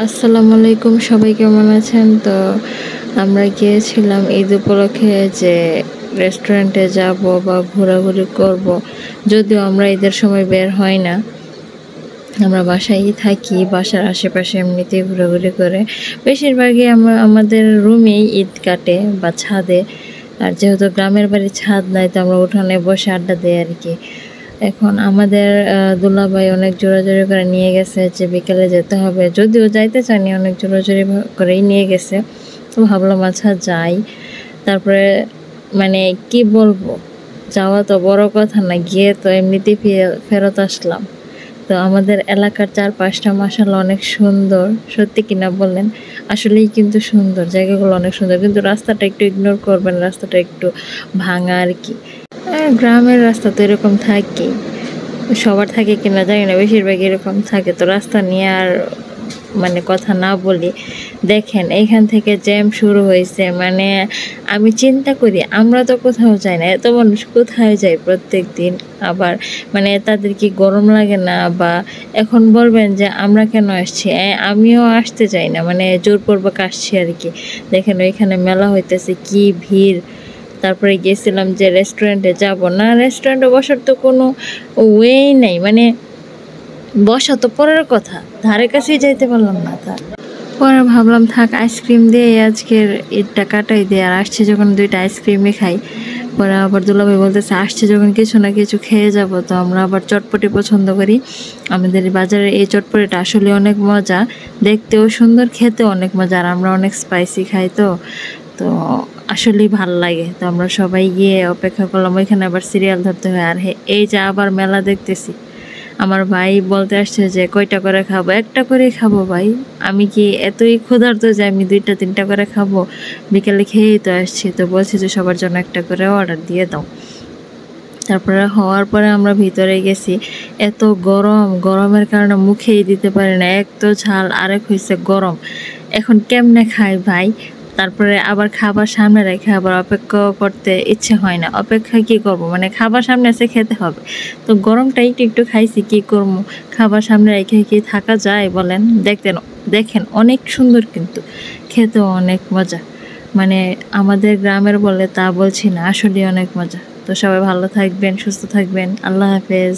আসসালামু আলাইকুম, সবাই কেমন আছেন? তো আমরা গিয়েছিলাম ঈদ উপলক্ষে যে রেস্টুরেন্টে যাব বা ঘোরাঘুরি করব। যদিও আমরা ঈদের সময় বের হই না, আমরা বাসায়ই থাকি, বাসার আশেপাশে এমনিতেই ঘোরাঘুরি করে। বেশিরভাগই আমরা আমাদের রুমেই ঈদ কাটে বা ছাদে। আর যেহেতু গ্রামের বাড়ি ছাদ নাই, তো আমরা উঠানে বসে আড্ডা দিই আর কি। এখন আমাদের দুলাভাই অনেক জোরাজুরি করে নিয়ে গেছে যে বিকেলে যেতে হবে, যদিও যাইতে চাইনি, অনেক জোরাজুরি করেই নিয়ে গেছে। তো ভাবলাম আচ্ছা যাই। তারপরে মানে কি বলবো, যাওয়া তো বড় কথা না, গিয়ে তো এমনিতেই ফেরত আসলাম। তো আমাদের এলাকার চারপাশটা মাশাআল্লাহ অনেক সুন্দর। সত্যি কিনা বললেন? আসলেই কিন্তু সুন্দর, জায়গাগুলো অনেক সুন্দর, কিন্তু রাস্তাটা একটু ইগনোর করবেন, রাস্তাটা একটু ভাঙা আর কি। গ্রামের রাস্তা তো এরকম থাকে, সবার থাকে কিনা জানি না, বেশিরভাগ এরকম থাকে। তো রাস্তা নিয়ে আর মানে কথা না বলি, দেখেন এইখান থেকে জ্যাম শুরু হয়েছে। মানে আমি চিন্তা করি, আমরা তো কোথাও যাই না, এত মানুষ কোথায় যায় প্রত্যেক দিন? আবার মানে তাদের কি গরম লাগে না? বা এখন বলবেন যে আমরা কেন আসছি, আমিও আসতে চাই না, মানে জোরপূর্বক আসছি আর কি। দেখেন ওইখানে মেলা হইতেছে, কি ভিড়। তারপরে গেছিলাম যে রেস্টুরেন্টে যাব না, রেস্টুরেন্টে বসার তো কোনো ওয়েই নাই, মানে বসা তো পরের কথা, ধারে কাছেই যাইতে পারলাম না। পরে ভাবলাম থাক, আইসক্রিম দিয়ে আজকের ঈদটা কাটাই দিয়ে, আর আসছে যখন দুইটা আইসক্রিমই খাই। পরে আবার দুলাভাই বলতেছে আসছে যখন কিছু না কিছু খেয়ে যাব। তো আমরা আবার চটপটি পছন্দ করি। আমাদের বাজারের এই চটপটিটা আসলে অনেক মজা, দেখতেও সুন্দর, খেতেও অনেক মজা। আর আমরা অনেক স্পাইসি খাই, তো তো আসলেই ভাল লাগে। তো আমরা সবাই গিয়ে অপেক্ষা করলাম, ওইখানে আবার সিরিয়াল ধরতে হয়। আর এই যে আবার মেলা দেখতেছি, আমার ভাই বলতে আসছে যে কয়টা করে খাবো? একটা করেই খাবো ভাই। আমি কি এতই ক্ষুধার্ত যে আমি 2টা 3টা করে খাবো? বিকেলে খেয়েই তো আসছি। তো বলছি যে সবার জন্য একটা করে অর্ডার দিয়ে দাও। তারপরে হওয়ার পরে আমরা ভিতরে গেছি। এত গরম, গরমের কারণে মুখেই দিতে পারি না, এক তো ঝাল, আরেক হয়েছে গরম। এখন কেমনে খাই ভাই? তারপরে আবার খাবার সামনে রেখে আবার অপেক্ষা করতে ইচ্ছে হয় না। অপেক্ষা কি করব, মানে খাবার সামনে এসে খেতে হবে। তো গরমটা একটু একটু খাইছি, কি করবো? খাবার সামনে রেখে কি থাকা যায় বলেন? দেখেন অনেক সুন্দর, কিন্তু খেতেও অনেক মজা। মানে আমাদের গ্রামের বলে তা বলছি না, আসলে অনেক মজা। তো সবাই ভালো থাকবেন, সুস্থ থাকবেন। আল্লাহ হাফেজ।